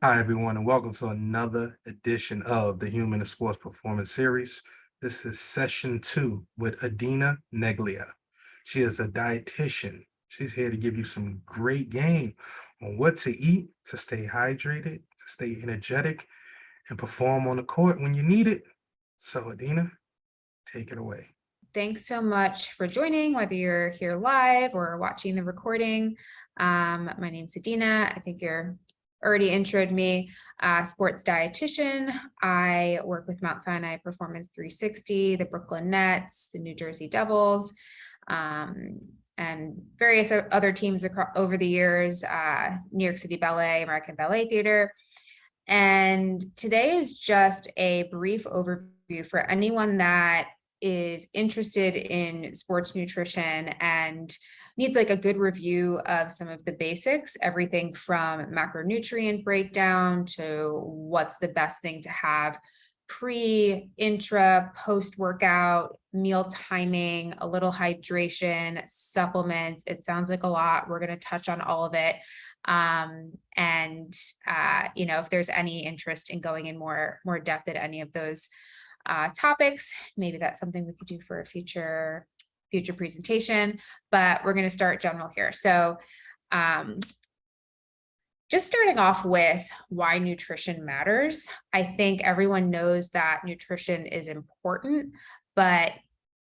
Hi, everyone, and welcome to another edition of the Human and Sports Performance Series. This is session 2 with Adena Neglia. She is a dietitian. She's here to give you some great game on what to eat to stay hydrated, to stay energetic, and perform on the court when you need it. So, Adena, take it away. Thanks so much for joining, whether you're here live or watching the recording. My name's Adena. I think you're already introed me, sports dietitian. I work with Mount Sinai Performance 360, the Brooklyn Nets, the New Jersey Devils, and various other teams over the years, New York City Ballet, American Ballet Theater. And today is just a brief overview for anyone that is interested in sports nutrition and needs like a good review of some of the basics, everything from macronutrient breakdown to what's the best thing to have pre, intra, post-workout, meal timing, a little hydration, supplements. It sounds like a lot. We're going to touch on all of it. If there's any interest in going in more depth at any of those topics, maybe that's something we could do for a future presentation, but we're going to start general here. So just starting off with why nutrition matters. I think everyone knows that nutrition is important, but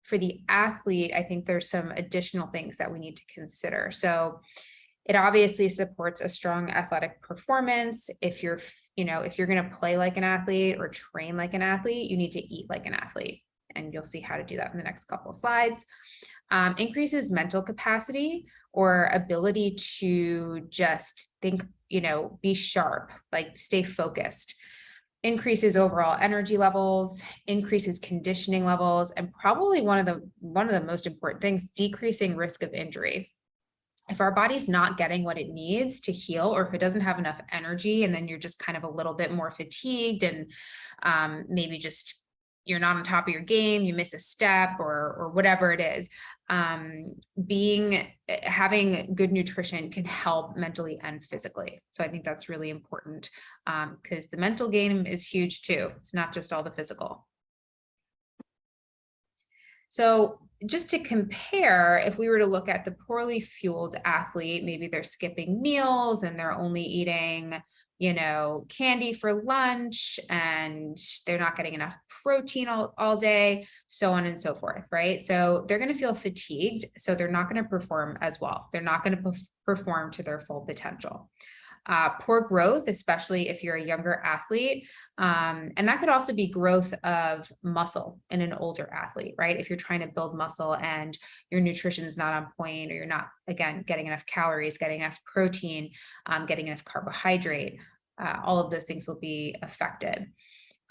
for the athlete, I think there's some additional things that we need to consider. So it obviously supports a strong athletic performance. If you're going to play like an athlete or train like an athlete, you need to eat like an athlete. And you'll see how to do that in the next couple of slides. Increases mental capacity or ability to just think, be sharp, like stay focused. Increases overall energy levels, increases conditioning levels, and probably one of the most important things, decreasing risk of injury. If our body's not getting what it needs to heal, or if it doesn't have enough energy, and then you're just kind of a little bit more fatigued and maybe just you're not on top of your game, you miss a step or whatever it is, having good nutrition can help mentally and physically. So I think that's really important because the mental game is huge too. It's not just all the physical. So just to compare, if we were to look at the poorly fueled athlete, maybe they're skipping meals and they're only eating, candy for lunch, and they're not getting enough protein all day, so on and so forth, right? So they're going to feel fatigued, so they're not going to perform as well. They're not going to perform to their full potential. Poor growth, especially if you're a younger athlete. And that could also be growth of muscle in an older athlete, right? If you're trying to build muscle and your nutrition is not on point, or you're not, again, getting enough calories, getting enough protein, getting enough carbohydrate, all of those things will be affected.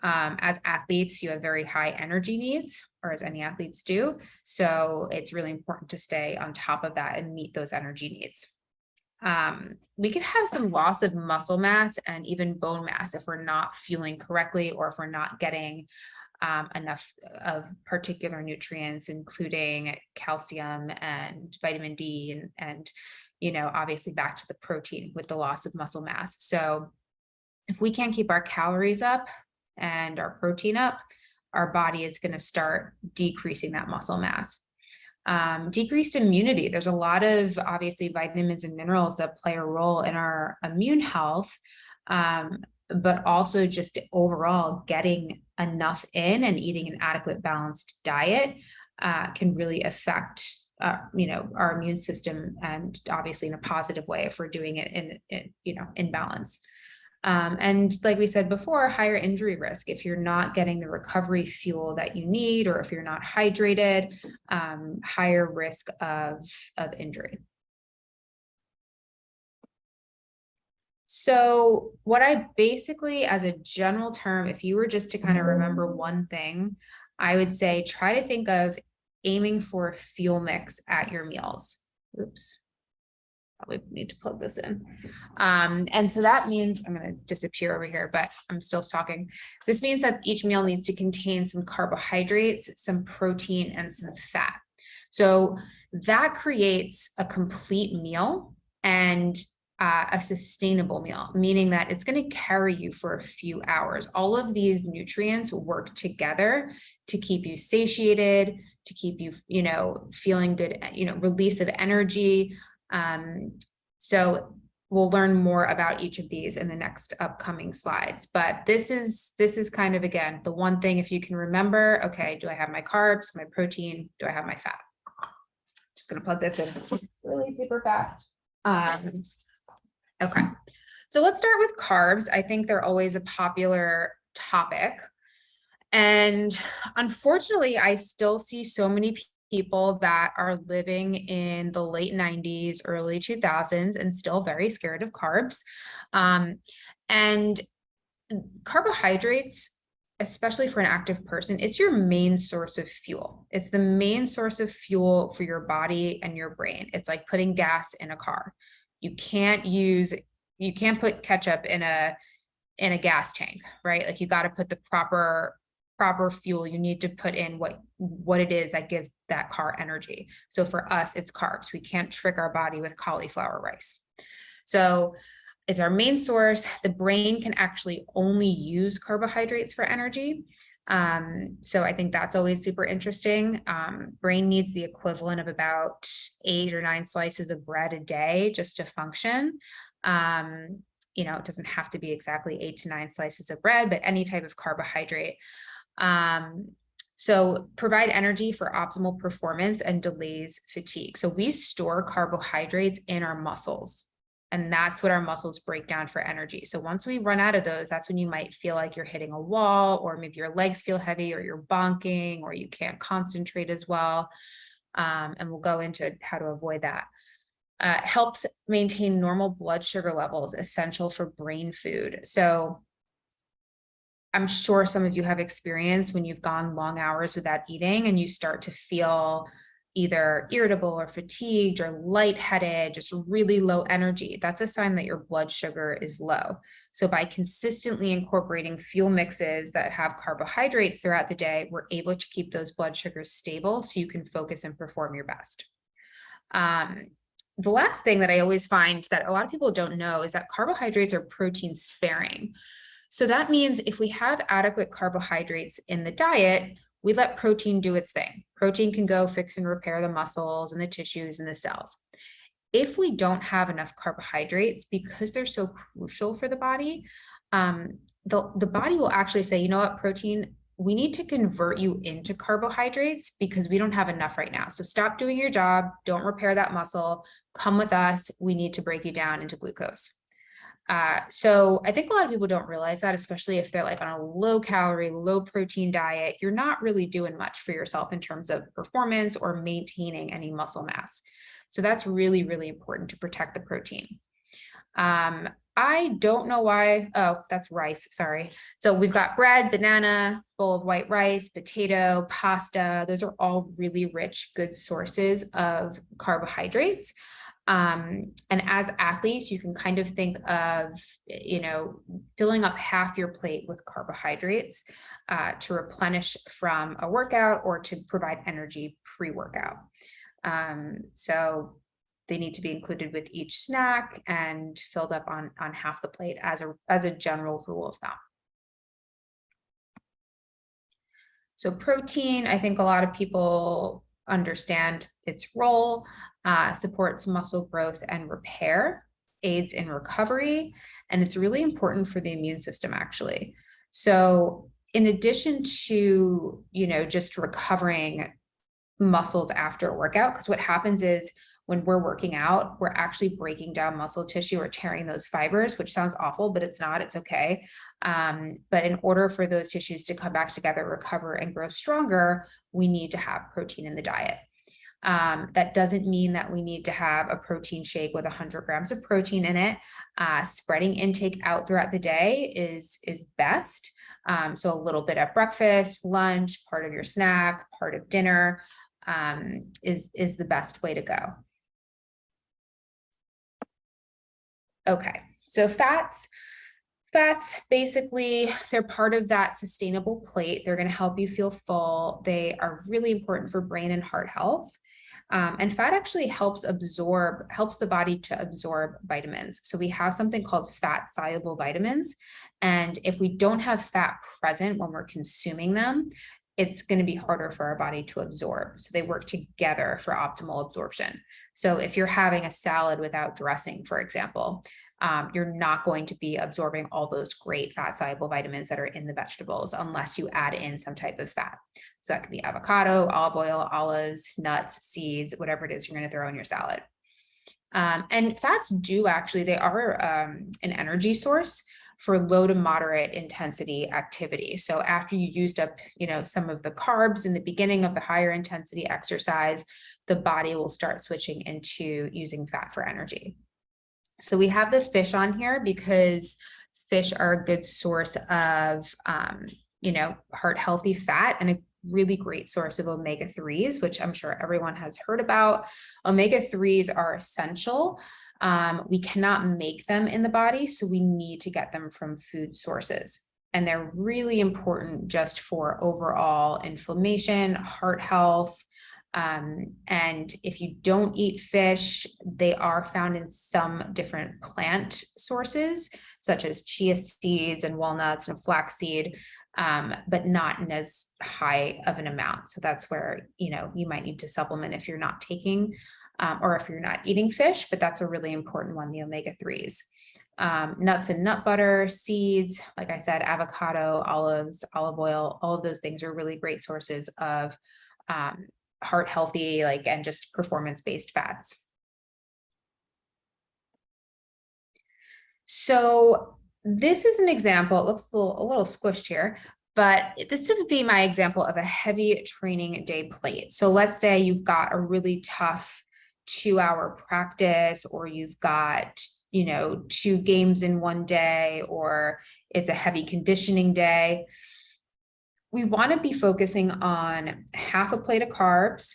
As athletes, you have very high energy needs, or as any athletes do. So it's really important to stay on top of that and meet those energy needs. We could have some loss of muscle mass and even bone mass if we're not fueling correctly, or if we're not getting enough of particular nutrients, including calcium and vitamin D, and obviously back to the protein with the loss of muscle mass. So if we can't keep our calories up and our protein up, our body is going to start decreasing that muscle mass. Decreased immunity. There's a lot of obviously vitamins and minerals that play a role in our immune health, but also just overall getting enough in and eating an adequate balanced diet can really affect our immune system, and obviously in a positive way if we're doing it in balance. And like we said before, higher injury risk if you're not getting the recovery fuel that you need, or if you're not hydrated, higher risk of injury. So what I basically, as a general term, if you were just to kind of remember one thing, I would say try to think of aiming for a fuel mix at your meals. Oops. Probably need to plug this in. And so that means, I'm going to disappear over here, but I'm still talking. This means that each meal needs to contain some carbohydrates, some protein, and some fat. So that creates a complete meal. And a sustainable meal, meaning that it's going to carry you for a few hours. All of these nutrients work together to keep you satiated, to keep you, feeling good, release of energy. So we'll learn more about each of these in the next upcoming slides. But this is kind of, again, the one thing, if you can remember, okay, do I have my carbs, my protein? Do I have my fat? Just going to plug this in really super fast. Okay, so let's start with carbs. I think they're always a popular topic. And unfortunately, I still see so many people that are living in the late 90s, early 2000s, and still very scared of carbs. And carbohydrates, especially for an active person, it's your main source of fuel. It's the main source of fuel for your body and your brain. It's like putting gas in a car. You can't put ketchup in a gas tank, right? Like you got to put the proper fuel. You need to put in what it is that gives that car energy. So for us, it's carbs. We can't trick our body with cauliflower rice. So it's our main source. The brain can actually only use carbohydrates for energy. So I think that's always super interesting. Brain needs the equivalent of about 8 or 9 slices of bread a day just to function. It doesn't have to be exactly 8 to 9 slices of bread, but any type of carbohydrate. So provide energy for optimal performance and delays fatigue. So we store carbohydrates in our muscles, and that's what our muscles break down for energy. So once we run out of those, that's when you might feel like you're hitting a wall, or maybe your legs feel heavy, or you're bonking, or you can't concentrate as well. And we'll go into how to avoid that. Helps maintain normal blood sugar levels, essential for brain food. So I'm sure some of you have experience when you've gone long hours without eating and you start to feel either irritable or fatigued or lightheaded, just really low energy. That's a sign that your blood sugar is low. So by consistently incorporating fuel mixes that have carbohydrates throughout the day, we're able to keep those blood sugars stable so you can focus and perform your best. The last thing that I always find that a lot of people don't know is that carbohydrates are protein sparing. So that means if we have adequate carbohydrates in the diet, we let protein do its thing. Protein can go fix and repair the muscles and the tissues and the cells. If we don't have enough carbohydrates, because they're so crucial for the body, the body will actually say, you know what, protein, we need to convert you into carbohydrates because we don't have enough right now. So stop doing your job. Don't repair that muscle. Come with us. We need to break you down into glucose. So I think a lot of people don't realize that, especially if they're like on a low calorie, low protein diet, you're not really doing much for yourself in terms of performance or maintaining any muscle mass. So that's really, really important to protect the protein. I don't know why. Oh, that's rice. Sorry. So we've got bread, banana, bowl of white rice, potato, pasta. Those are all really rich, good sources of carbohydrates. And as athletes, you can kind of think of, filling up half your plate with carbohydrates to replenish from a workout or to provide energy pre-workout. So they need to be included with each snack and filled up on half the plate as a general rule of thumb. So protein, I think a lot of people understand its role, supports muscle growth and repair, aids in recovery, and it's really important for the immune system, actually. So in addition to, just recovering muscles after a workout, because what happens is when we're working out, we're actually breaking down muscle tissue or tearing those fibers, which sounds awful, but it's not, it's okay. But in order for those tissues to come back together, recover, and grow stronger, we need to have protein in the diet. That doesn't mean that we need to have a protein shake with 100 grams of protein in it. Spreading intake out throughout the day is best. So a little bit at breakfast, lunch, part of your snack, part of dinner is the best way to go. Okay, so fats basically, they're part of that sustainable plate. They're going to help you feel full. They are really important for brain and heart health. And fat actually helps the body to absorb vitamins. So we have something called fat soluble vitamins. And if we don't have fat present when we're consuming them, it's going to be harder for our body to absorb. So they work together for optimal absorption. So if you're having a salad without dressing, for example, you're not going to be absorbing all those great fat soluble vitamins that are in the vegetables unless you add in some type of fat. So that could be avocado, olive oil, olives, nuts, seeds, whatever it is you're going to throw in your salad. And fats they are an energy source for low to moderate intensity activity. So after you used up, some of the carbs in the beginning of the higher intensity exercise, the body will start switching into using fat for energy. So we have the fish on here because fish are a good source of, heart healthy fat and a really great source of omega-3s, which I'm sure everyone has heard about. Omega-3s are essential. We cannot make them in the body, so we need to get them from food sources. And they're really important just for overall inflammation, heart health. And if you don't eat fish, they are found in some different plant sources, such as chia seeds and walnuts and flaxseed, but not in as high of an amount. So that's where, you might need to supplement if you're not taking, or if you're not eating fish, but that's a really important one, the omega-3s. Nuts and nut butter, seeds, like I said, avocado, olives, olive oil, all of those things are really great sources of heart healthy, and just performance-based fats. So this is an example. It looks a little squished here, but this would be my example of a heavy training day plate. So let's say you've got a really tough 2-hour practice, or you've got, 2 games in one day, or it's a heavy conditioning day. We want to be focusing on half a plate of carbs,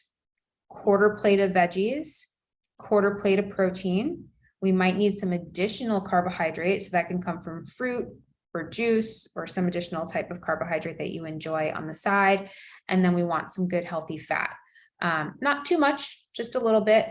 quarter plate of veggies, quarter plate of protein. We might need some additional carbohydrates, so that can come from fruit or juice or some additional type of carbohydrate that you enjoy on the side. And then we want some good healthy fat. Not too much, just a little bit,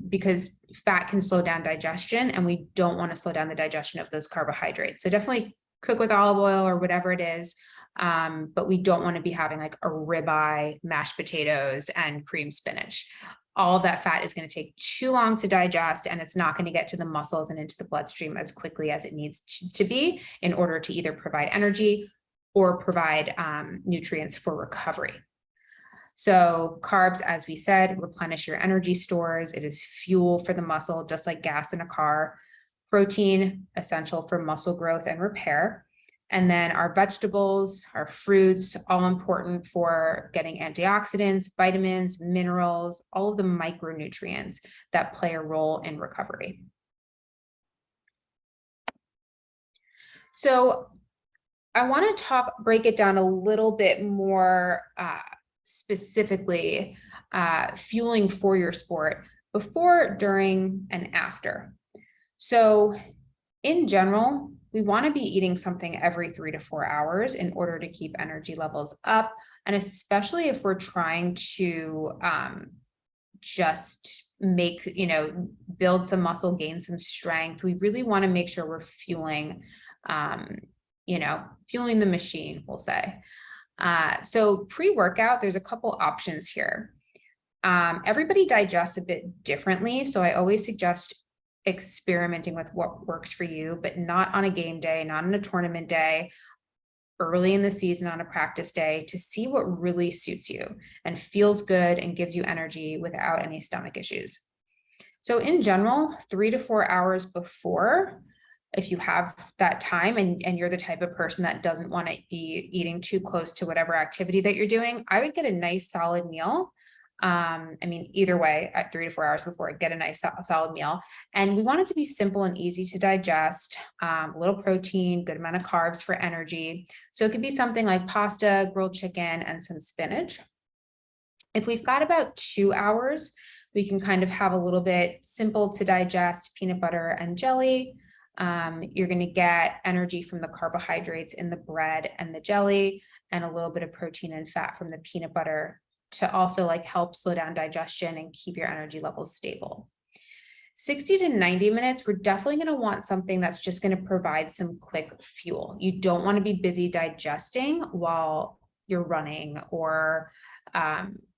because fat can slow down digestion, and we don't want to slow down the digestion of those carbohydrates. So definitely cook with olive oil or whatever it is. But we don't want to be having like a ribeye, mashed potatoes, and cream spinach. All of that fat is going to take too long to digest, and it's not going to get to the muscles and into the bloodstream as quickly as it needs to be in order to either provide energy or provide nutrients for recovery. So carbs, as we said, replenish your energy stores. It is fuel for the muscle, just like gas in a car. Protein, essential for muscle growth and repair. And then our vegetables, our fruits, all important for getting antioxidants, vitamins, minerals, all of the micronutrients that play a role in recovery. So I want to break it down a little bit more specifically, fueling for your sport before, during, and after. So in general, we want to be eating something every 3 to 4 hours in order to keep energy levels up. And especially if we're trying to just build some muscle, gain some strength, we really want to make sure we're fueling the machine, we'll say. So pre-workout, there's a couple options here. Everybody digests a bit differently. So I always suggest experimenting with what works for you, but not on a game day, not on a tournament day, early in the season on a practice day, to see what really suits you and feels good and gives you energy without any stomach issues. So in general, 3 to 4 hours before, if you have that time and you're the type of person that doesn't want to be eating too close to whatever activity that you're doing, I would get a nice solid meal. Either way, at 3 to 4 hours before, get a nice solid meal. And we want it to be simple and easy to digest, a little protein, good amount of carbs for energy. So it could be something like pasta, grilled chicken, and some spinach. If we've got about 2 hours, we can kind of have a little bit simple to digest peanut butter and jelly. You're going to get energy from the carbohydrates in the bread and the jelly, and a little bit of protein and fat from the peanut butter, to also like help slow down digestion and keep your energy levels stable. 60 to 90 minutes, we're definitely going to want something that's just going to provide some quick fuel. You don't want to be busy digesting while you're running or,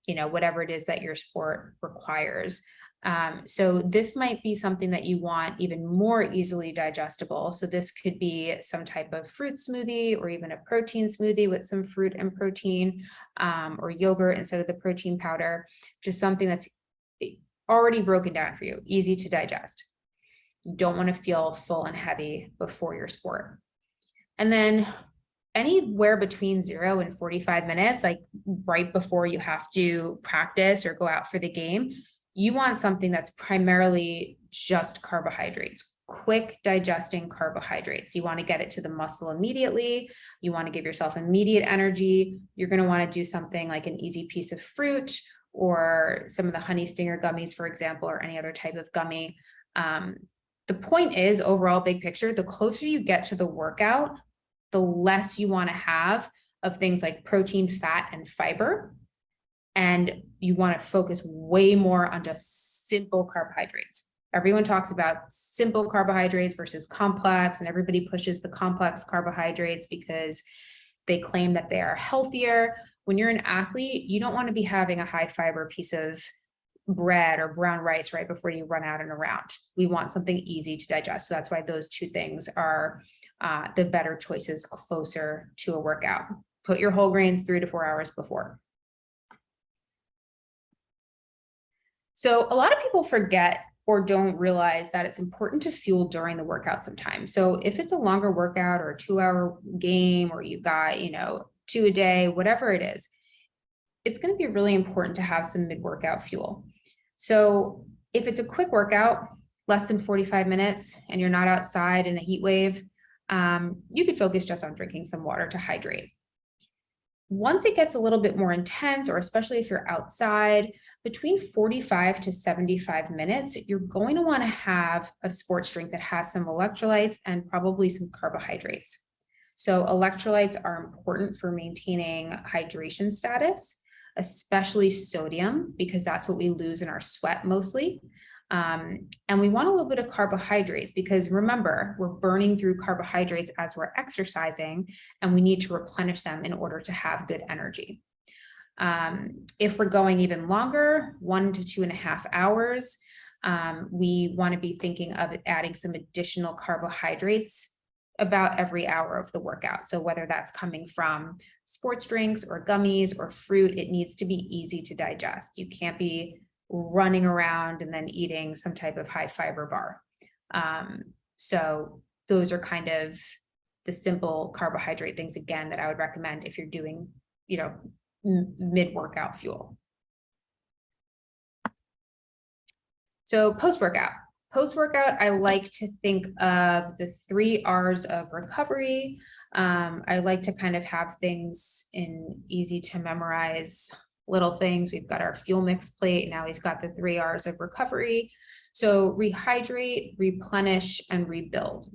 whatever it is that your sport requires. So this might be something that you want even more easily digestible. So this could be some type of fruit smoothie or even a protein smoothie with some fruit and protein, or yogurt instead of the protein powder, just something that's already broken down for you, easy to digest. You don't want to feel full and heavy before your sport. And then anywhere between 0 and 45 minutes, like right before you have to practice or go out for the game, you want something that's primarily just carbohydrates, quick digesting carbohydrates. You want to get it to the muscle immediately. You want to give yourself immediate energy. You're going to want to do something like an easy piece of fruit or some of the honey stinger gummies, for example, or any other type of gummy. The point is, overall, big picture, the closer you get to the workout, the less you want to have of things like protein, fat, and fiber. And you want to focus way more on just simple carbohydrates. Everyone talks about simple carbohydrates versus complex, and everybody pushes the complex carbohydrates because they claim that they are healthier. When you're an athlete, you don't want to be having a high fiber piece of bread or brown rice right before you run out and around. We want something easy to digest. So that's why those two things are the better choices closer to a workout. Put your whole grains 3 to 4 hours before. So a lot of people forget or don't realize that it's important to fuel during the workout sometimes. So if it's a longer workout or a 2-hour game, or you got, 2 a day, whatever it is, it's going to be really important to have some mid-workout fuel. So if it's a quick workout, less than 45 minutes, and you're not outside in a heat wave, you could focus just on drinking some water to hydrate. Once it gets a little bit more intense, or especially if you're outside, between 45 to 75 minutes, you're going to want to have a sports drink that has some electrolytes and probably some carbohydrates. So electrolytes are important for maintaining hydration status, especially sodium, because that's what we lose in our sweat mostly. And we want a little bit of carbohydrates because remember, we're burning through carbohydrates as we're exercising, and we need to replenish them in order to have good energy. If we're going even longer, 1 to 2.5 hours, we want to be thinking of adding some additional carbohydrates about every hour of the workout. So whether that's coming from sports drinks or gummies or fruit, it needs to be easy to digest. You can't be running around and then eating some type of high fiber bar. So those are kind of the simple carbohydrate things, again, that I would recommend if you're doing, mid-workout fuel. So post-workout. Post-workout, I like to think of the 3 R's of recovery. I like to kind of have things in easy to memorize little things. We've got our fuel mix plate. Now we've got the 3 R's of recovery. So rehydrate, replenish, and rebuild.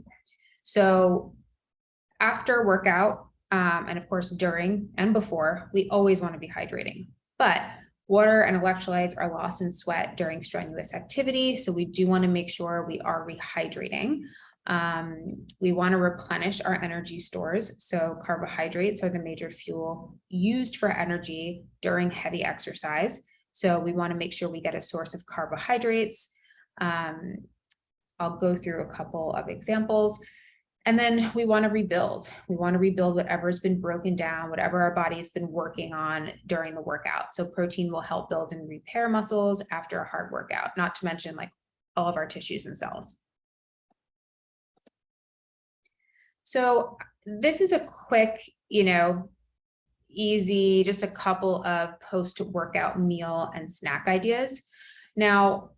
So after workout, and of course during and before, we always want to be hydrating. But water and electrolytes are lost in sweat during strenuous activity. So we do want to make sure we are rehydrating. We want to replenish our energy stores. So carbohydrates are the major fuel used for energy during heavy exercise. So we want to make sure we get a source of carbohydrates. I'll go through a couple of examples. And then we want to rebuild. We want to rebuild whatever's been broken down, whatever our body has been working on during the workout. So protein will help build and repair muscles after a hard workout, not to mention like all of our tissues and cells. So this is a quick, easy, just a couple of post-workout meal and snack ideas. Now,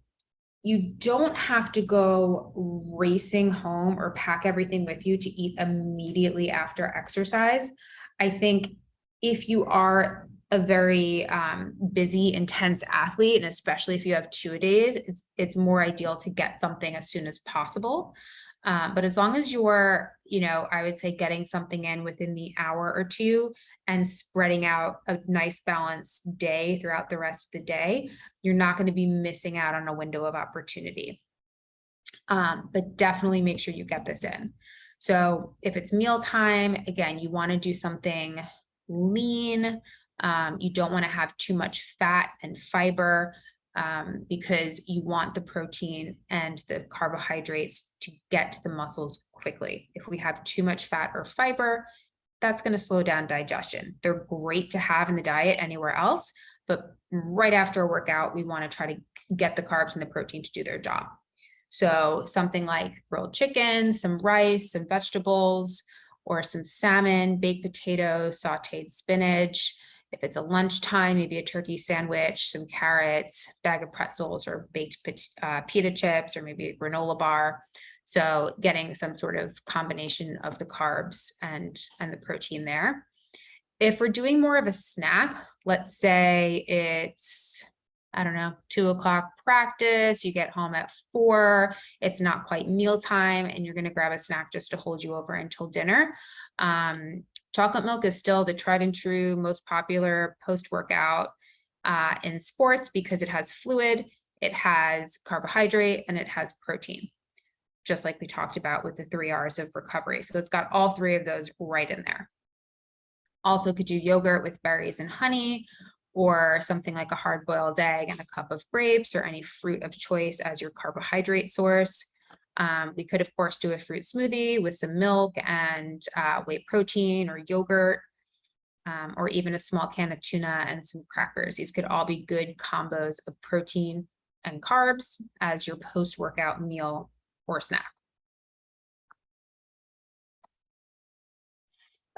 you don't have to go racing home or pack everything with you to eat immediately after exercise. I think if you are a very busy, intense athlete, and especially if you have 2-a-days, it's more ideal to get something as soon as possible. But as long as you're, I would say getting something in within the hour or two and spreading out a nice balanced day throughout the rest of the day, you're not going to be missing out on a window of opportunity. But definitely make sure you get this in. So if it's mealtime, again, you want to do something lean. You don't want to have too much fat and fiber because you want the protein and the carbohydrates to get to the muscles quickly. If we have too much fat or fiber, that's going to slow down digestion. They're great to have in the diet anywhere else, but right after a workout, we want to try to get the carbs and the protein to do their job. So something like grilled chicken, some rice, some vegetables, or some salmon, baked potatoes, sauteed spinach. If it's a lunchtime, maybe a turkey sandwich, some carrots, bag of pretzels, or baked pita chips, or maybe a granola bar. So getting some sort of combination of the carbs and the protein there. If we're doing more of a snack, let's say it's, I don't know, 2 o'clock practice, you get home at 4, it's not quite mealtime, and you're going to grab a snack just to hold you over until dinner. Chocolate milk is still the tried and true most popular post-workout in sports because it has fluid, it has carbohydrate, and it has protein, just like we talked about with the 3 R's of recovery. So it's got all 3 of those right in there. Also could do yogurt with berries and honey, or something like a hard-boiled egg and a cup of grapes, or any fruit of choice as your carbohydrate source. We could, of course, do a fruit smoothie with some milk and whey protein or yogurt, or even a small can of tuna and some crackers. These could all be good combos of protein and carbs as your post-workout meal or snack.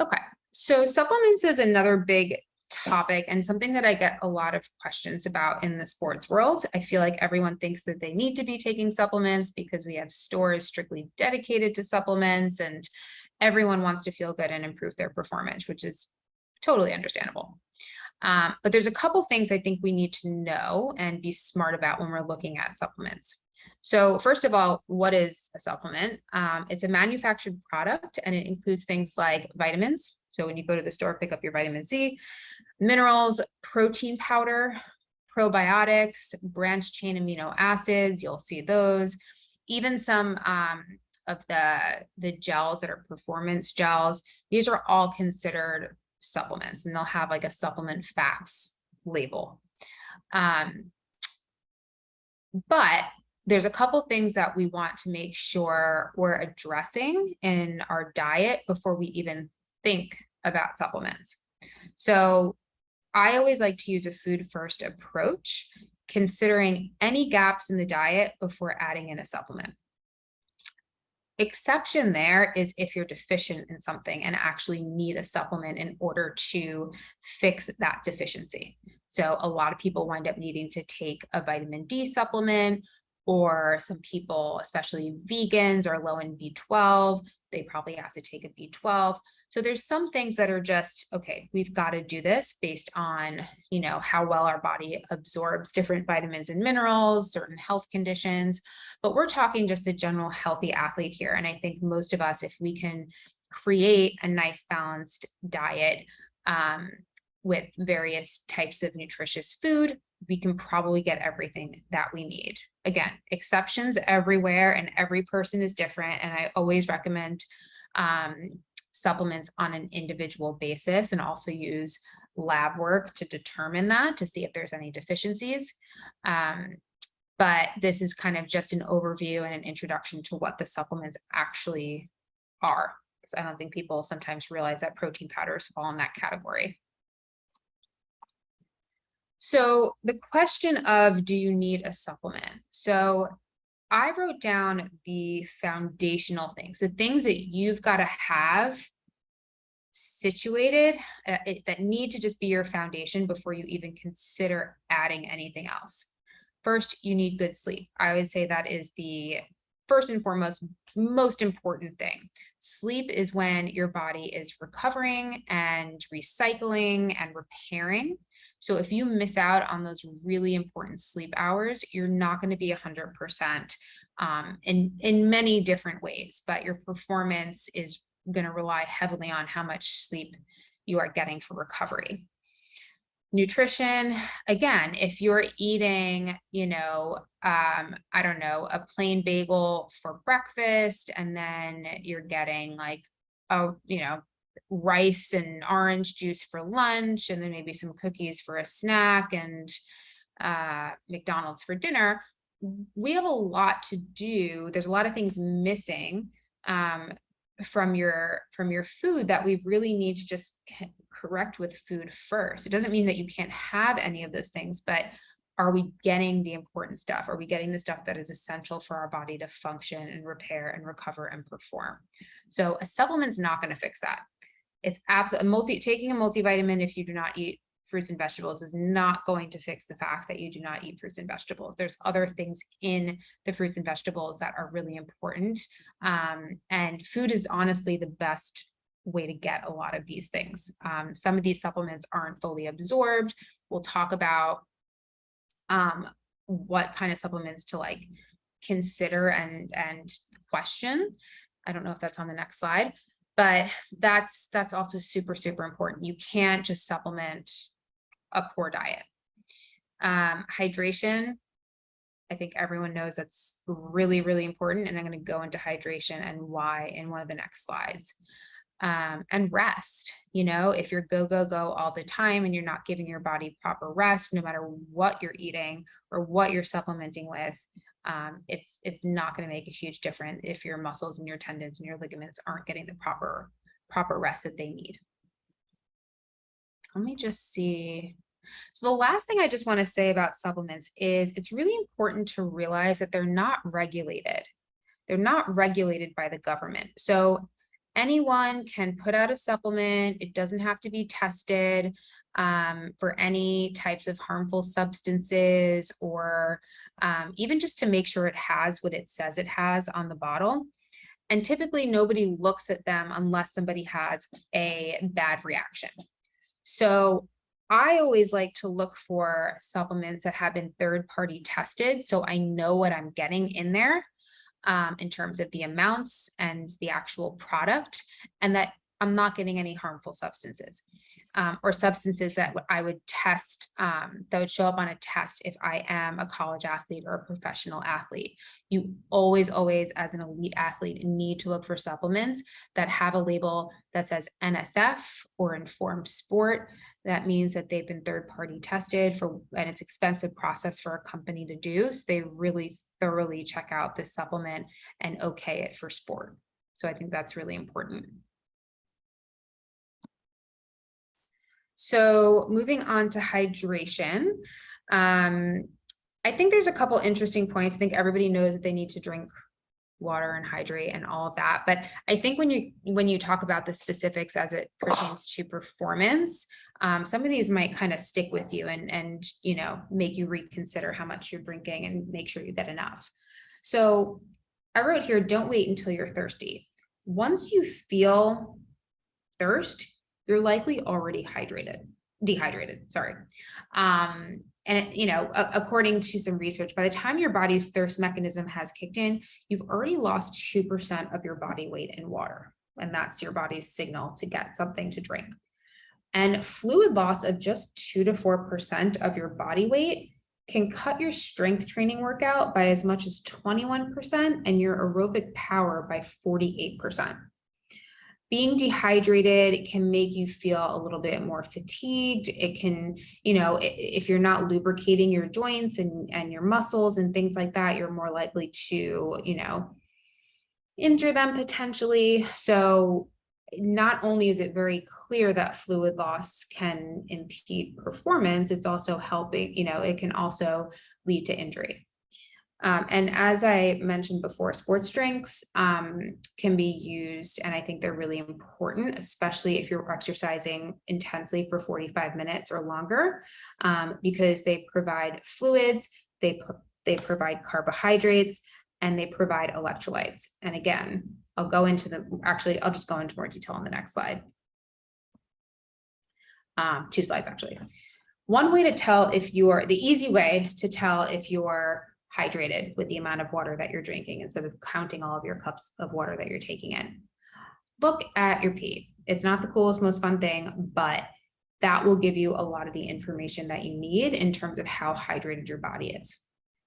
Okay, so supplements is another big topic and something that I get a lot of questions about in the sports world. I feel like everyone thinks that they need to be taking supplements because we have stores strictly dedicated to supplements, and everyone wants to feel good and improve their performance, which is totally understandable. But there's a couple things I think we need to know and be smart about when we're looking at supplements. So first of all, what is a supplement? It's a manufactured product, and it includes things like vitamins. So when you go to the store, pick up your vitamin C, minerals, protein powder, probiotics, branched chain amino acids, you'll see those. Even some of the gels that are performance gels, these are all considered supplements, and they'll have like a supplement facts label. But there's a couple things that we want to make sure we're addressing in our diet before we even think about supplements. So I always like to use a food first approach, considering any gaps in the diet before adding in a supplement. Exception there is if you're deficient in something and actually need a supplement in order to fix that deficiency. So a lot of people wind up needing to take a vitamin D supplement, or some people, especially vegans, are low in B12. They probably have to take a B12. So there's some things that are just, okay, we've got to do this based on, how well our body absorbs different vitamins and minerals, certain health conditions. But we're talking just the general healthy athlete here. And I think most of us, if we can create a nice balanced diet with various types of nutritious food, we can probably get everything that we need. Again, exceptions everywhere, and every person is different. And I always recommend supplements on an individual basis, and also use lab work to determine that, to see if there's any deficiencies. But this is kind of just an overview and an introduction to what the supplements actually are, because I don't think people sometimes realize that protein powders fall in that category. So the question of, do you need a supplement? So I wrote down the foundational things, the things that you've got to have situated that need to just be your foundation before you even consider adding anything else. First, you need good sleep. I would say that is the first and foremost, most important thing. Sleep is when your body is recovering and recycling and repairing. So if you miss out on those really important sleep hours, you're not going to be 100% in many different ways, but your performance is going to rely heavily on how much sleep you are getting for recovery. Nutrition, again, if you're eating, I don't know, a plain bagel for breakfast, and then you're getting like rice and orange juice for lunch, and then maybe some cookies for a snack, and McDonald's for dinner, we have a lot to do. There's a lot of things missing from your food that we really need to just correct with food first. It doesn't mean that you can't have any of those things, but are we getting the important stuff? Are we getting the stuff that is essential for our body to function and repair and recover and perform? So a supplement's not going to fix that. It's taking a multivitamin if you do not eat fruits and vegetables is not going to fix the fact that you do not eat fruits and vegetables. There's other things in the fruits and vegetables that are really important. And food is honestly the best way to get a lot of these things. Some of these supplements aren't fully absorbed. We'll talk about what kind of supplements to like consider and question. I don't know if that's on the next slide, but that's also super, super important. You can't just supplement a poor diet. Hydration, I think everyone knows that's really, really important. And I'm going to go into hydration and why in one of the next slides. And rest, if you're go all the time and you're not giving your body proper rest, no matter what you're eating or what you're supplementing with, it's not going to make a huge difference if your muscles and your tendons and your ligaments aren't getting the proper rest that they need. Let me just see. So the last thing I just want to say about supplements is it's really important to realize that they're not regulated. They're not regulated by the government. So anyone can put out a supplement. It doesn't have to be tested for any types of harmful substances, or even just to make sure it has what it says it has on the bottle. And typically nobody looks at them unless somebody has a bad reaction. So I always like to look for supplements that have been third-party tested, so I know what I'm getting in there in terms of the amounts and the actual product, and that I'm not getting any harmful substances or substances that I would test, that would show up on a test if I am a college athlete or a professional athlete. You always, as an elite athlete, need to look for supplements that have a label that says NSF or informed sport. That means that they've been third-party tested and it's an expensive process for a company to do. So they really thoroughly check out this supplement and okay it for sport. So I think that's really important. So moving on to hydration, I think there's a couple interesting points. I think everybody knows that they need to drink water and hydrate and all of that. But I think when you talk about the specifics as it pertains to performance, some of these might kind of stick with you and make you reconsider how much you're drinking and make sure you get enough. So I wrote here, don't wait until you're thirsty. Once you feel thirst, you're likely already dehydrated, sorry. And according to some research, by the time your body's thirst mechanism has kicked in, you've already lost 2% of your body weight in water. And that's your body's signal to get something to drink. And fluid loss of just 2 to 4% of your body weight can cut your strength training workout by as much as 21% and your aerobic power by 48%. Being dehydrated can make you feel a little bit more fatigued. It can, if you're not lubricating your joints and your muscles and things like that, you're more likely to, injure them potentially. So not only is it very clear that fluid loss can impede performance, it's also helping, it can also lead to injury. And as I mentioned before, sports drinks can be used, and I think they're really important, especially if you're exercising intensely for 45 minutes or longer, because they provide fluids, they provide carbohydrates, and they provide electrolytes. And again, I'll just go into more detail on the next slide. 2 slides actually. One way to tell the easy way to tell if you're hydrated with the amount of water that you're drinking, instead of counting all of your cups of water that you're taking in. Look at your pee. It's not the coolest, most fun thing, but that will give you a lot of the information that you need in terms of how hydrated your body is.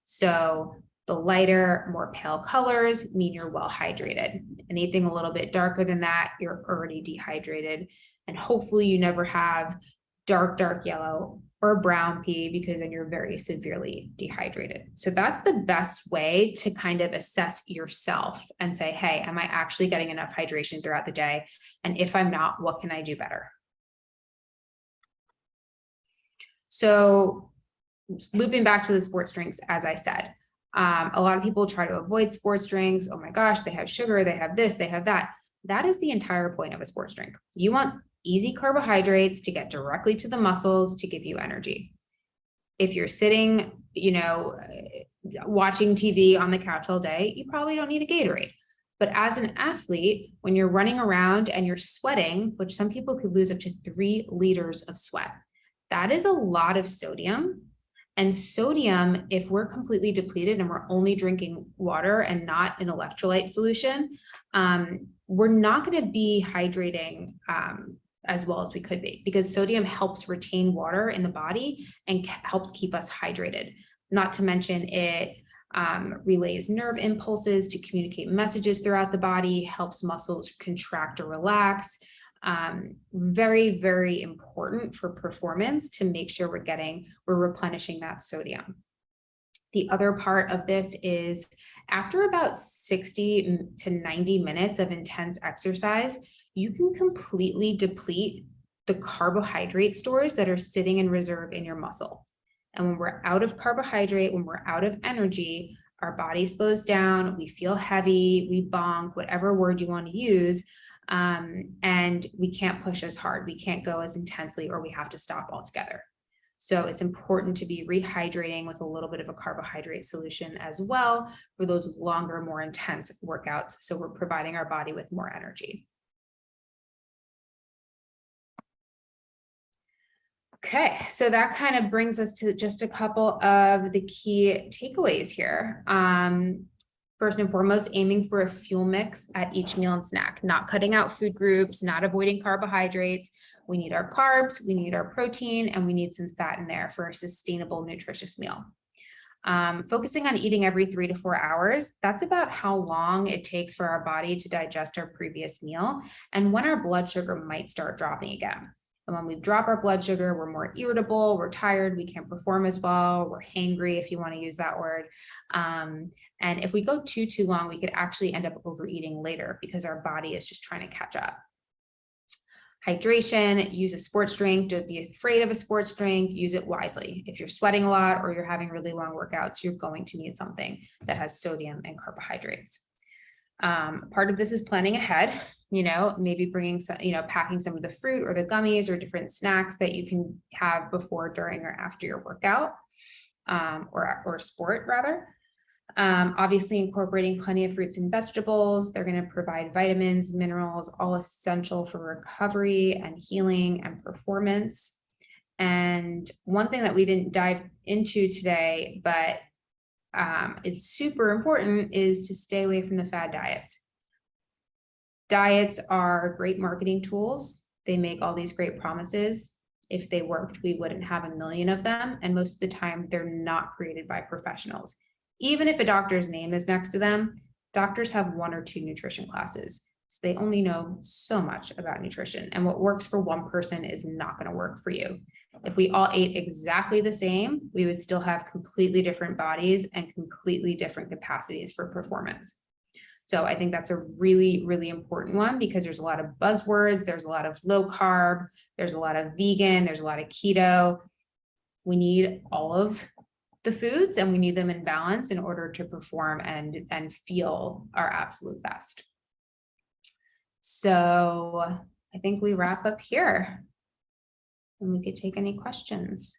So the lighter, more pale colors mean you're well hydrated. Anything a little bit darker than that, you're already dehydrated. And hopefully you never have dark yellow or brown pee, because then you're very severely dehydrated. So that's the best way to kind of assess yourself and say, hey, am I actually getting enough hydration throughout the day? And if I'm not, what can I do better? So looping back to the sports drinks, as I said, a lot of people try to avoid sports drinks. Oh my gosh, they have sugar, they have this, they have that. That is the entire point of a sports drink. You want easy carbohydrates to get directly to the muscles to give you energy. If you're sitting, watching TV on the couch all day, you probably don't need a Gatorade. But as an athlete, when you're running around and you're sweating, which some people could lose up to 3 liters of sweat, that is a lot of sodium. And sodium, if we're completely depleted and we're only drinking water and not an electrolyte solution, we're not going to be hydrating as well as we could be, because sodium helps retain water in the body and helps keep us hydrated. Not to mention it relays nerve impulses to communicate messages throughout the body, helps muscles contract or relax. Very, very important for performance to make sure we're replenishing that sodium. The other part of this is after about 60 to 90 minutes of intense exercise, you can completely deplete the carbohydrate stores that are sitting in reserve in your muscle. And when we're out of carbohydrate, when we're out of energy, our body slows down, we feel heavy, we bonk, whatever word you want to use, and we can't push as hard, we can't go as intensely, or we have to stop altogether. So it's important to be rehydrating with a little bit of a carbohydrate solution as well for those longer, more intense workouts. So we're providing our body with more energy. Okay, so that kind of brings us to just a couple of the key takeaways here. First and foremost, aiming for a fuel mix at each meal and snack, not cutting out food groups, not avoiding carbohydrates. We need our carbs, we need our protein, and we need some fat in there for a sustainable, nutritious meal. Focusing on eating every 3 to 4 hours, that's about how long it takes for our body to digest our previous meal and when our blood sugar might start dropping again. And when we drop our blood sugar, we're more irritable, we're tired, we can't perform as well, we're hangry, if you want to use that word. And if we go too long, we could actually end up overeating later because our body is just trying to catch up. Hydration, use a sports drink. Don't be afraid of a sports drink. Use it wisely. If you're sweating a lot or you're having really long workouts, you're going to need something that has sodium and carbohydrates. Part of this is planning ahead, maybe bringing some, packing some of the fruit or the gummies or different snacks that you can have before, during, or after your workout, or sport rather. Obviously incorporating plenty of fruits and vegetables. They're going to provide vitamins, minerals, all essential for recovery and healing and performance. And one thing that we didn't dive into today, but is super important, is to stay away from the fad diets. Diets are great marketing tools. They make all these great promises. If they worked, we wouldn't have a million of them. And most of the time, they're not created by professionals. Even if a doctor's name is next to them, doctors have 1 or 2 nutrition classes. So they only know so much about nutrition. And what works for one person is not going to work for you. If we all ate exactly the same, we would still have completely different bodies and completely different capacities for performance. So I think that's a really, really important one, because there's a lot of buzzwords. There's a lot of low carb. There's a lot of vegan. There's a lot of keto. We need all of the foods, and we need them in balance in order to perform and feel our absolute best. So I think we wrap up here and we could take any questions.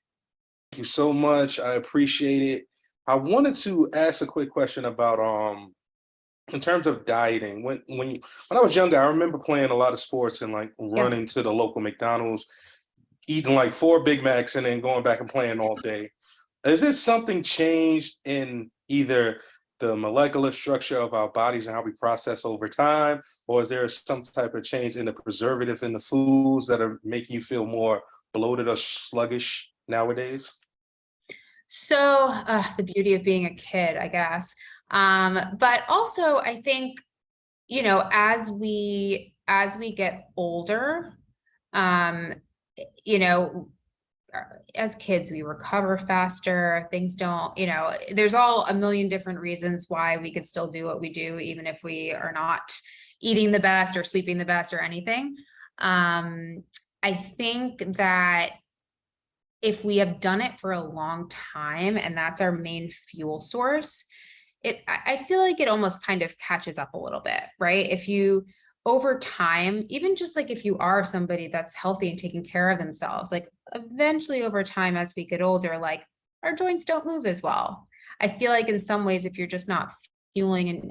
Thank you so much. I appreciate it. I wanted to ask a quick question about in terms of dieting. When I was younger, I remember playing a lot of sports and like Yeah. running to the local McDonald's, eating like 4 Big Macs and then going back and playing all day. Is it something changed in either the molecular structure of our bodies and how we process over time, or is there some type of change in the preservative in the foods that are making you feel more bloated or sluggish nowadays? So the beauty of being a kid, I guess. But also I think, as we get older, um, you know, as kids, we recover faster. Things don't, there's all a million different reasons why we could still do what we do, even if we are not eating the best or sleeping the best or anything. I think that if we have done it for a long time and that's our main fuel source, I feel like it almost kind of catches up a little bit, right? If you over time, even just like if you are somebody that's healthy and taking care of themselves, like eventually over time as we get older, like our joints don't move as well. I feel like in some ways, if you're just not fueling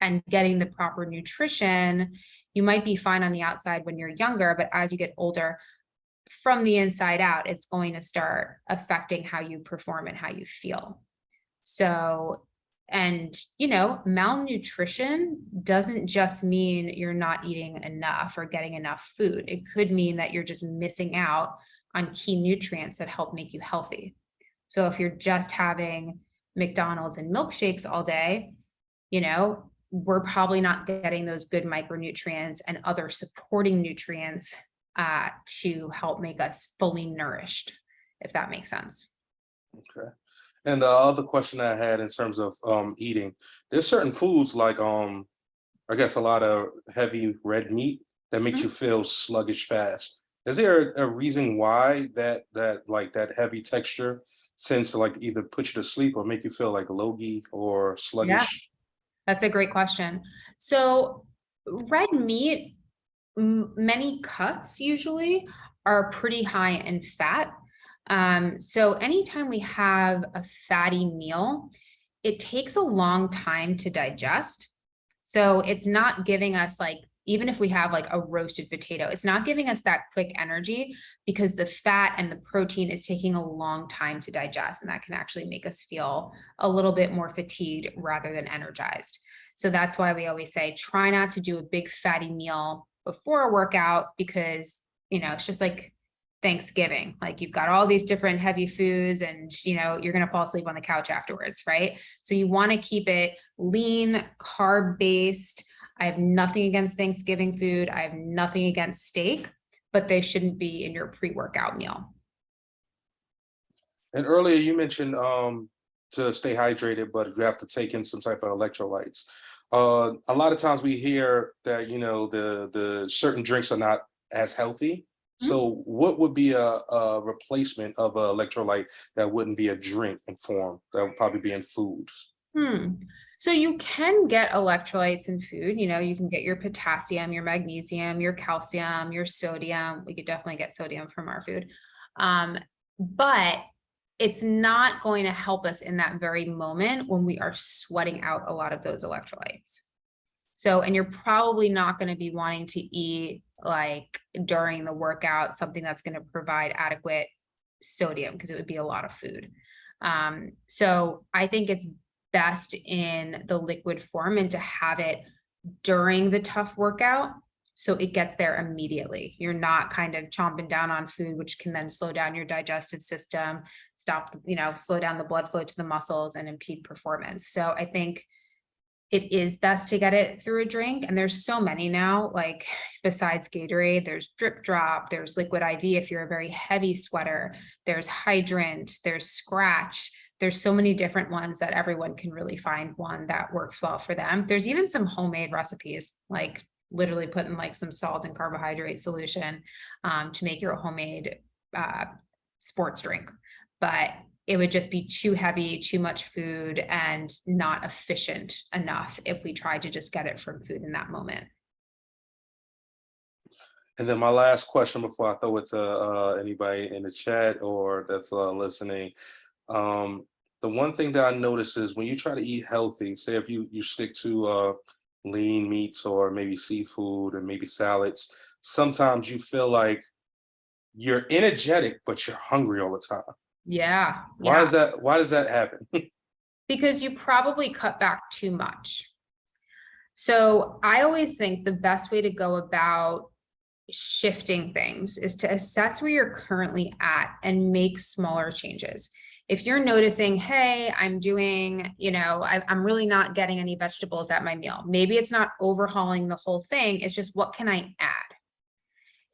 and getting the proper nutrition, you might be fine on the outside when you're younger, but as you get older, from the inside out, it's going to start affecting how you perform and how you feel. So, and malnutrition doesn't just mean you're not eating enough or getting enough food. It could mean that you're just missing out on key nutrients that help make you healthy. So if you're just having McDonald's and milkshakes all day, we're probably not getting those good micronutrients and other supporting nutrients to help make us fully nourished, if that makes sense. Okay. And the other question I had in terms of eating, there's certain foods like I guess a lot of heavy red meat that makes you feel sluggish fast. Is there a reason why that heavy texture tends to like either put you to sleep or make you feel like logy or Yeah, sluggish? that's a great question. So red meat, many cuts usually are pretty high in fat. So anytime we have a fatty meal, it takes a long time to digest. So it's not giving us like, even if we have like a roasted potato, it's not giving us that quick energy because the fat and the protein is taking a long time to digest. And that can actually make us feel a little bit more fatigued rather than energized. So that's why we always say, try not to do a big fatty meal before a workout because, it's just like Thanksgiving. Like you've got all these different heavy foods and, you're going to fall asleep on the couch afterwards, right? So you want to keep it lean, carb based. I have nothing against Thanksgiving food. I have nothing against steak, but they shouldn't be in your pre-workout meal. And earlier you mentioned to stay hydrated, but you have to take in some type of electrolytes. A lot of times we hear that the certain drinks are not as healthy. So what would be a replacement of an electrolyte that wouldn't be a drink in form? That would probably be in food. So you can get electrolytes in food. You can get your potassium, your magnesium, your calcium, your sodium. We could definitely get sodium from our food. But it's not going to help us in that very moment when we are sweating out a lot of those electrolytes. So, and you're probably not going to be wanting to eat like during the workout, something that's going to provide adequate sodium because it would be a lot of food. So I think it's best in the liquid form and to have it during the tough workout. So it gets there immediately. You're not kind of chomping down on food, which can then slow down your digestive system, slow down the blood flow to the muscles and impede performance. So I think it is best to get it through a drink. And there's so many now, like besides Gatorade, there's Drip Drop, there's Liquid IV if you're a very heavy sweater, there's Hydrant, there's Scratch. There's so many different ones that everyone can really find one that works well for them. There's even some homemade recipes, like literally putting like some salt and carbohydrate solution to make your homemade sports drink. But it would just be too heavy, too much food, and not efficient enough if we tried to just get it from food in that moment. And then my last question before I throw it to anybody in the chat or that's listening. the one thing that I notice is when you try to eat healthy, say if you stick to lean meats or maybe seafood and maybe salads, sometimes you feel like you're energetic, but you're hungry all the time. Yeah. Why Yeah. is that? Why does that happen? Because you probably cut back too much. So I always think the best way to go about shifting things is to assess where you're currently at and make smaller changes. If you're noticing, hey, I'm doing, I'm really not getting any vegetables at my meal. Maybe it's not overhauling the whole thing. It's just, what can I add?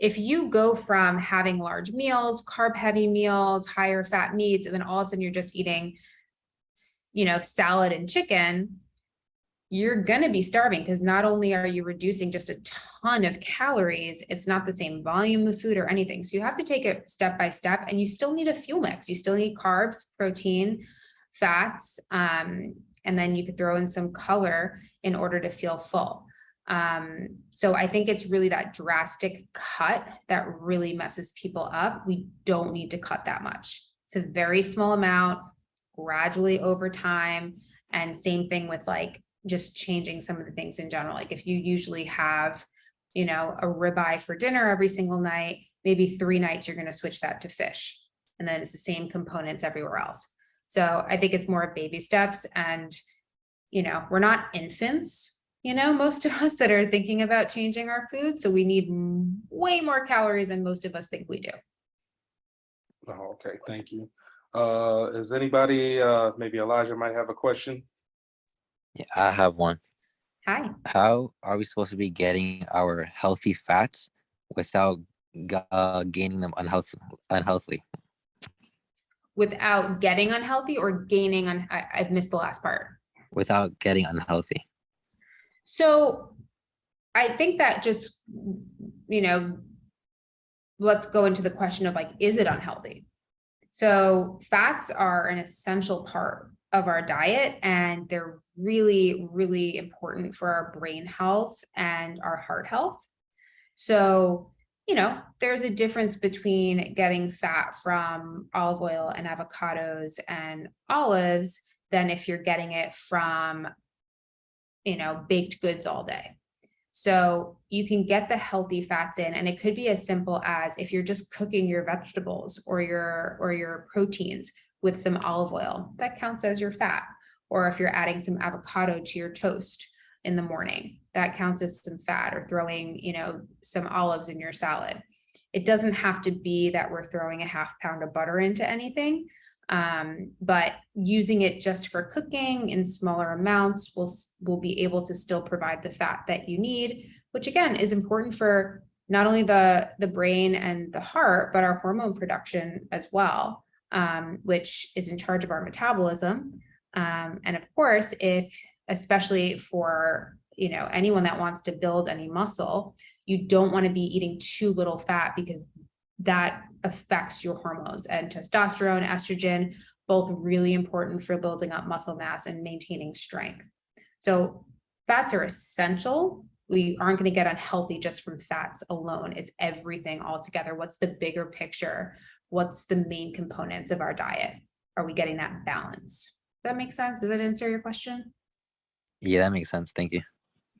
If you go from having large meals, carb heavy meals, higher fat meats, and then all of a sudden you're just eating, salad and chicken, you're going to be starving, because not only are you reducing just a ton of calories, it's not the same volume of food or anything. So you have to take it step by step, and you still need a fuel mix. You still need carbs, protein, fats, and then you could throw in some color in order to feel full. So I think it's really that drastic cut that really messes people up. We don't need to cut that much. It's a very small amount, gradually over time. And same thing with just changing some of the things in general. Like if you usually have, a ribeye for dinner every single night, maybe 3 nights, you're going to switch that to fish. And then it's the same components everywhere else. So I think it's more of baby steps, and, we're not infants, most of us that are thinking about changing our food. So we need way more calories than most of us think we do. Oh, okay, thank you. Is anybody, maybe Elijah might have a question? Yeah, I have one. Hi. How are we supposed to be getting our healthy fats without gaining them unhealthily? Without getting unhealthy or gaining I've missed the last part. Without getting unhealthy. So I think that just, let's go into the question of is it unhealthy? So fats are an essential part of our diet, and they're really, really important for our brain health and our heart health. So, there's a difference between getting fat from olive oil and avocados and olives than if you're getting it from, baked goods all day. So you can get the healthy fats in, and it could be as simple as if you're just cooking your vegetables or your proteins with some olive oil, that counts as your fat. Or if you're adding some avocado to your toast in the morning, that counts as some fat. Or throwing, some olives in your salad. It doesn't have to be that we're throwing a half pound of butter into anything. But using it just for cooking in smaller amounts will be able to still provide the fat that you need, which again is important for not only the brain and the heart, but our hormone production as well, which is in charge of our metabolism. And of course, especially for anyone that wants to build any muscle, you don't want to be eating too little fat, because that affects your hormones, and testosterone, estrogen, both really important for building up muscle mass and maintaining strength. So fats are essential. We aren't going to get unhealthy just from fats alone. It's everything all together. What's the bigger picture? What's the main components of our diet? Are we getting that balance? Does that make sense? Does that answer your question? Yeah, that makes sense. Thank you.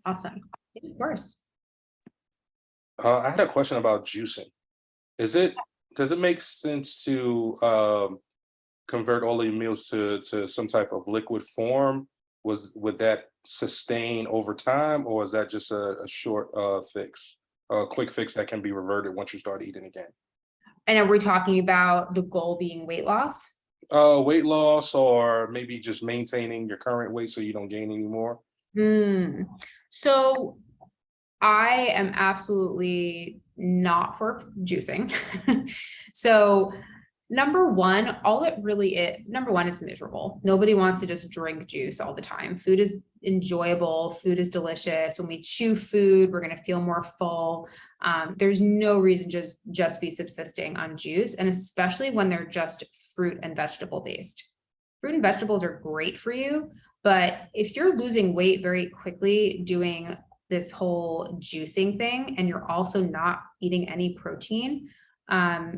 Awesome. Of course. I had a question about juicing. Does it make sense to convert all your meals to some type of liquid form? Would that sustain over time, or is that just a short fix, a quick fix that can be reverted once you start eating again? And are we talking about the goal being weight loss? Weight loss, or maybe just maintaining your current weight so you don't gain any more? So I am absolutely not for juicing. So number one, it's miserable. Nobody wants to just drink juice all the time. Food is enjoyable. Food is delicious. When we chew food, we're going to feel more full. There's no reason to just be subsisting on juice, and especially when they're just fruit and vegetable based. Fruit and vegetables are great for you, but if you're losing weight very quickly doing this whole juicing thing, and you're also not eating any protein, by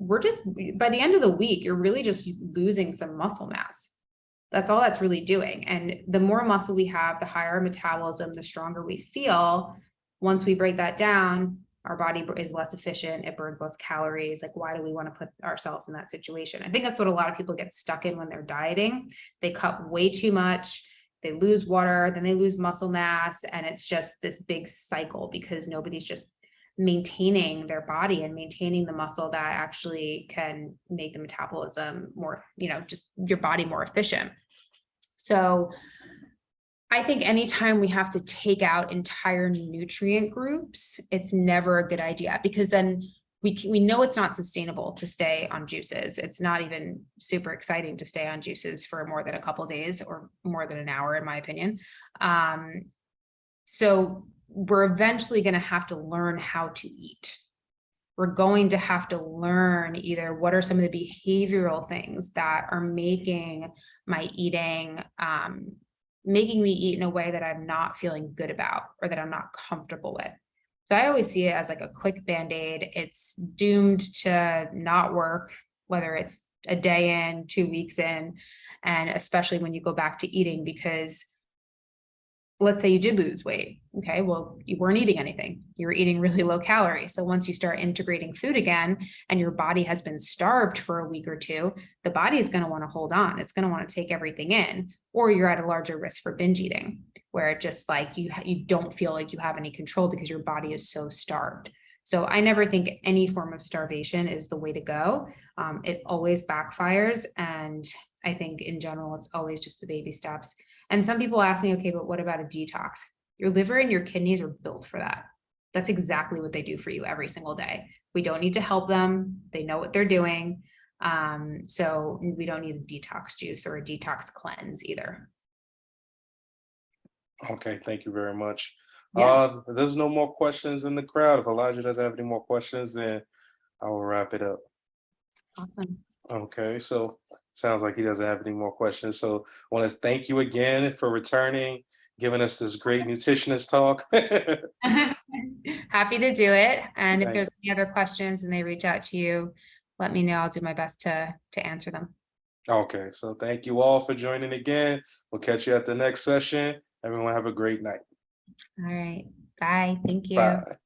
the end of the week, you're really just losing some muscle mass. That's all that's really doing. And the more muscle we have, the higher our metabolism, the stronger we feel. Once we break that down, our body is less efficient. It burns less calories. Like, why do we want to put ourselves in that situation? I think that's what a lot of people get stuck in when they're dieting. They cut way too much. They lose water, then they lose muscle mass. And it's just this big cycle because nobody's just maintaining their body and maintaining the muscle that actually can make the metabolism more, just your body more efficient. So I think anytime we have to take out entire nutrient groups, it's never a good idea, because then we know it's not sustainable to stay on juices. It's not even super exciting to stay on juices for more than a couple of days or more than an hour, in my opinion. So we're eventually going to have to learn how to eat. We're going to have to learn either what are some of the behavioral things that are making my eating, making me eat in a way that I'm not feeling good about or that I'm not comfortable with. So I always see it as like a quick Band-Aid. It's doomed to not work, whether it's a day in, 2 weeks in, and especially when you go back to eating, because let's say you did lose weight. Okay, well, you weren't eating anything. You were eating really low calorie. So once you start integrating food again and your body has been starved for a week or two, the body is going to want to hold on. It's going to want to take everything in, or you're at a larger risk for binge eating, where it just like you don't feel like you have any control because your body is so starved. So I never think any form of starvation is the way to go. It always backfires. And I think in general, it's always just the baby steps. And some people ask me, okay, but what about a detox? Your liver and your kidneys are built for that. That's exactly what they do for you every single day. We don't need to help them. They know what they're doing. So we don't need a detox juice or a detox cleanse either. Okay, thank you very much. Yeah. There's no more questions in the crowd. If Elijah doesn't have any more questions, then I will wrap it up. Awesome. Okay, so sounds like he doesn't have any more questions. So I want to thank you again for returning, giving us this great nutritionist talk. Happy to do it. And if Thank there's any other questions and they reach out to you, let me know. I'll do my best to answer them. Okay, so thank you all for joining again. We'll catch you at the next session. Everyone have a great night. All right. Bye. Thank you. Bye.